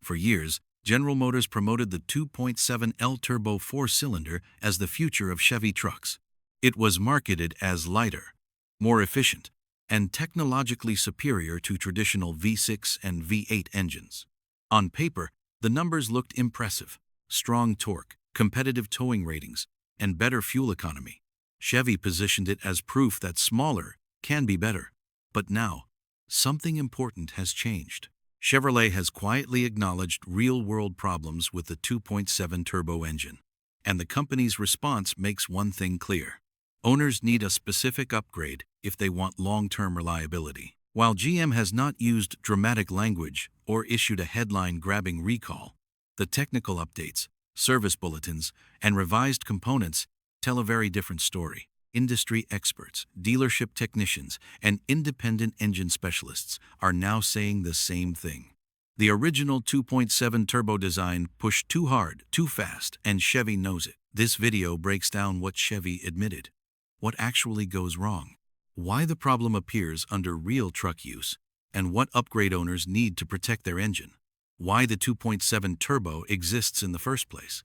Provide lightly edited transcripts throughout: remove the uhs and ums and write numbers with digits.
For years, General Motors promoted the 2.7L turbo four-cylinder as the future of Chevy trucks. It was marketed as lighter, more efficient, and technologically superior to traditional V6 and V8 engines. On paper, the numbers looked impressive: strong torque, competitive towing ratings, and better fuel economy. Chevy positioned it as proof that smaller can be better. But now, something important has changed. Chevrolet has quietly acknowledged real-world problems with the 2.7 turbo engine. And the company's response makes one thing clear: owners need a specific upgrade if they want long-term reliability. While GM has not used dramatic language or issued a headline-grabbing recall, the technical updates, service bulletins, and revised components tell a very different story. Industry experts, dealership technicians, and independent engine specialists are now saying the same thing. The original 2.7 turbo design pushed too hard, too fast, and Chevy knows it. This video breaks down what Chevy admitted, what actually goes wrong, why the problem appears under real truck use, and what upgrade owners need to protect their engine, why the 2.7 turbo exists in the first place.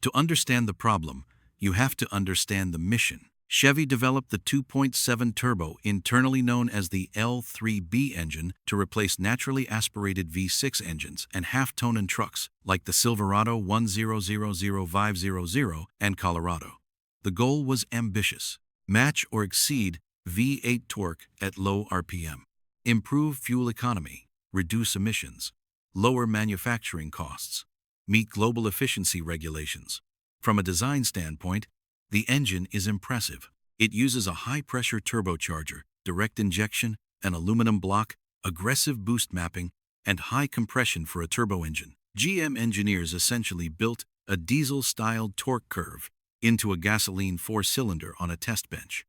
To understand the problem, you have to understand the mission. Chevy developed the 2.7 turbo, internally known as the L3B engine, to replace naturally aspirated V6 engines and half-ton trucks like the Silverado 1000500 and Colorado. The goal was ambitious: match or exceed V8 torque at low RPM, improve fuel economy, reduce emissions, lower manufacturing costs, meet global efficiency regulations. From a design standpoint, the engine is impressive. It uses a high-pressure turbocharger, direct injection, an aluminum block, aggressive boost mapping, and high compression for a turbo engine. GM engineers essentially built a diesel-styled torque curve into a gasoline four-cylinder on a test bench.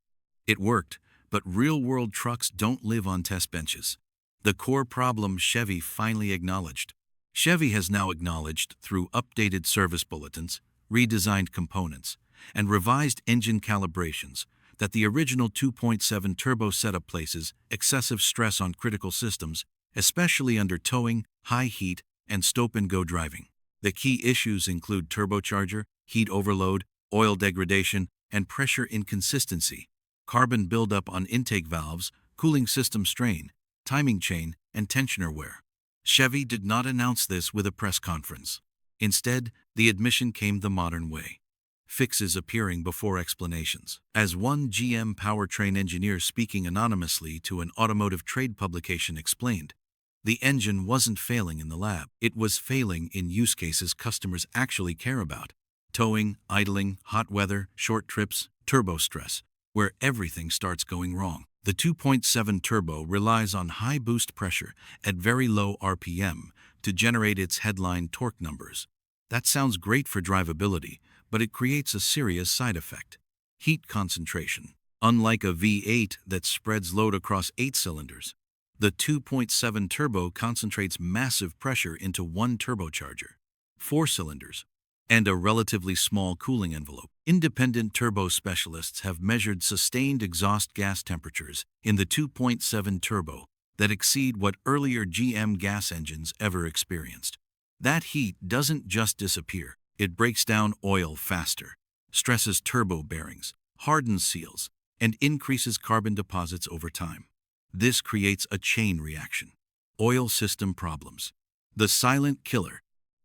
It worked, but real-world trucks don't live on test benches. The core problem Chevy finally acknowledged. Chevy has now acknowledged through updated service bulletins, redesigned components, and revised engine calibrations that the original 2.7 turbo setup places excessive stress on critical systems, especially under towing, high heat, and stop-and-go driving. The key issues include turbocharger, heat overload, oil degradation, and pressure inconsistency, carbon buildup on intake valves, cooling system strain, timing chain, and tensioner wear. Chevy did not announce this with a press conference. Instead, the admission came the modern way: fixes appearing before explanations. As one GM powertrain engineer speaking anonymously to an automotive trade publication explained, the engine wasn't failing in the lab. It was failing in use cases customers actually care about: towing, idling, hot weather, short trips, turbo stress, where everything starts going wrong. The 2.7 turbo relies on high boost pressure at very low RPM to generate its headline torque numbers. That sounds great for drivability, but it creates a serious side effect: heat concentration. Unlike a V8 that spreads load across 8 cylinders, the 2.7 turbo concentrates massive pressure into one turbocharger, 4 cylinders, and a relatively small cooling envelope. Independent turbo specialists have measured sustained exhaust gas temperatures in the 2.7 turbo that exceed what earlier GM gas engines ever experienced. That heat doesn't just disappear. It breaks down oil faster, stresses turbo bearings, hardens seals, and increases carbon deposits over time. This creates a chain reaction: oil system problems. The silent killer.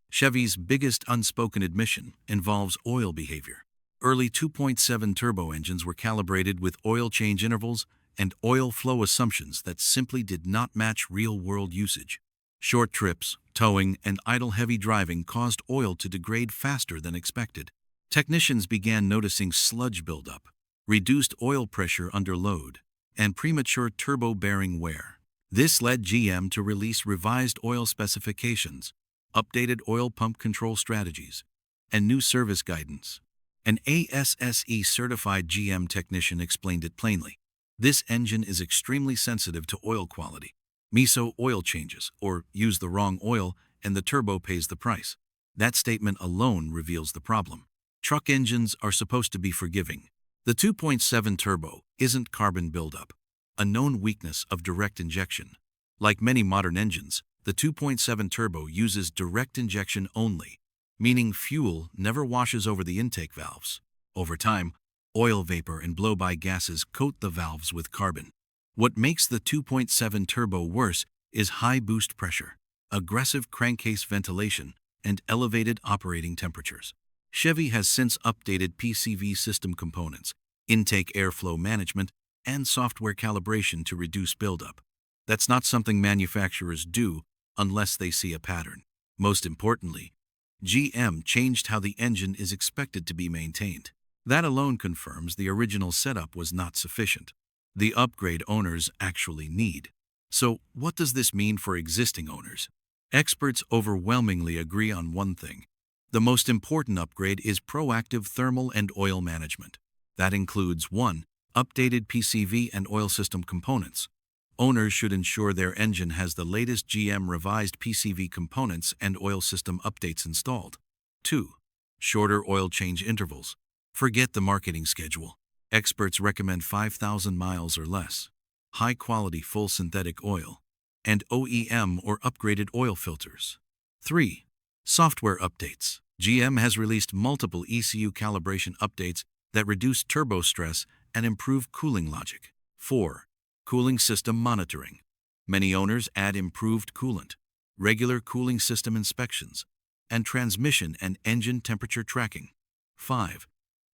Chevy's biggest unspoken admission involves oil behavior. Early 2.7 turbo engines were calibrated with oil change intervals and oil flow assumptions that simply did not match real-world usage. Short trips, towing, and idle heavy driving caused oil to degrade faster than expected. Technicians began noticing sludge buildup, reduced oil pressure under load, and premature turbo bearing wear. This led GM to release revised oil specifications, updated oil pump control strategies, and new service guidance. An ASSE-certified GM technician explained it plainly: this engine is extremely sensitive to oil quality. Miso oil changes, or use the wrong oil, and the turbo pays the price. That statement alone reveals the problem. Truck engines are supposed to be forgiving. The 2.7 turbo isn't carbon buildup, a known weakness of direct injection. Like many modern engines, The 2.7 turbo uses direct injection only, meaning fuel never washes over the intake valves. Over time, oil vapor and blow-by gases coat the valves with carbon. What makes the 2.7 turbo worse is high boost pressure, aggressive crankcase ventilation, and elevated operating temperatures. Chevy has since updated PCV system components, intake airflow management, and software calibration to reduce buildup. That's not something manufacturers do unless they see a pattern. Most importantly, GM changed how the engine is expected to be maintained. That alone confirms the original setup was not sufficient. The upgrade owners actually need. So, what does this mean for existing owners? Experts overwhelmingly agree on one thing. The most important upgrade is proactive thermal and oil management. That includes 1. Updated PCV and oil system components. Owners should ensure their engine has the latest GM revised PCV components and oil system updates installed. 2. Shorter oil change intervals. Forget the marketing schedule. Experts recommend 5,000 miles or less. High-quality full synthetic oil. And OEM or upgraded oil filters. 3. Software updates. GM has released multiple ECU calibration updates that reduce turbo stress and improve cooling logic. 4. Cooling system monitoring. Many owners add improved coolant, regular cooling system inspections, and transmission and engine temperature tracking. 5.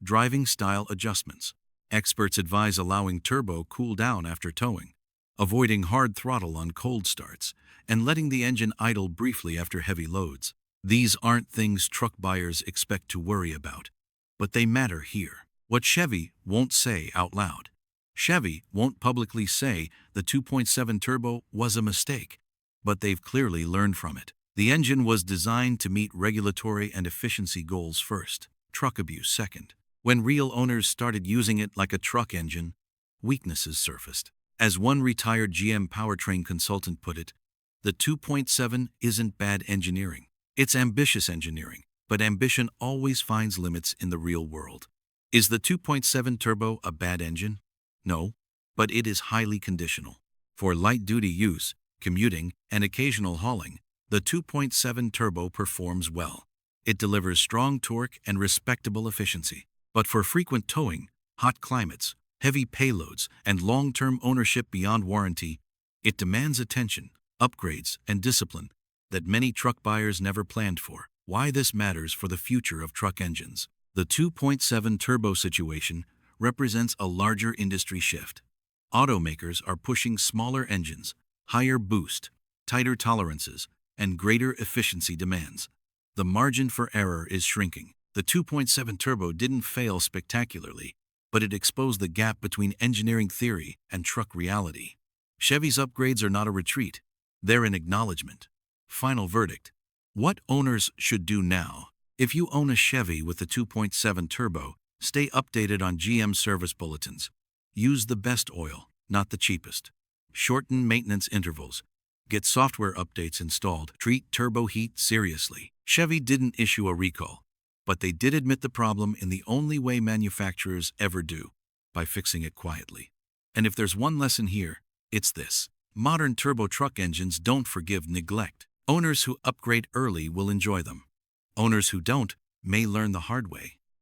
Driving style adjustments. Experts advise allowing turbo cool down after towing, avoiding hard throttle on cold starts, and letting the engine idle briefly after heavy loads. These aren't things truck buyers expect to worry about, but they matter here. What Chevy won't say out loud. Chevy won't publicly say the 2.7 turbo was a mistake, but they've clearly learned from it. The engine was designed to meet regulatory and efficiency goals first, truck abuse second. When real owners started using it like a truck engine, weaknesses surfaced. As one retired GM powertrain consultant put it, the 2.7 isn't bad engineering. It's ambitious engineering, but ambition always finds limits in the real world. Is the 2.7 turbo a bad engine? No, but it is highly conditional. For light-duty use, commuting, and occasional hauling, the 2.7 turbo performs well. It delivers strong torque and respectable efficiency. But for frequent towing, hot climates, heavy payloads, and long-term ownership beyond warranty, it demands attention, upgrades, and discipline that many truck buyers never planned for. Why this matters for the future of truck engines. The 2.7 turbo situation represents a larger industry shift. Automakers are pushing smaller engines, higher boost, tighter tolerances, and greater efficiency demands. The margin for error is shrinking. The 2.7 turbo didn't fail spectacularly, but it exposed the gap between engineering theory and truck reality. Chevy's upgrades are not a retreat. They're an acknowledgement. Final verdict. What owners should do now? If you own a Chevy with the 2.7 turbo, stay updated on GM service bulletins. Use the best oil, not the cheapest. Shorten maintenance intervals. Get software updates installed. Treat turbo heat seriously. Chevy didn't issue a recall, but they did admit the problem in the only way manufacturers ever do, by fixing it quietly. And if there's one lesson here, it's this. Modern turbo truck engines don't forgive neglect. Owners who upgrade early will enjoy them. Owners who don't may learn the hard way.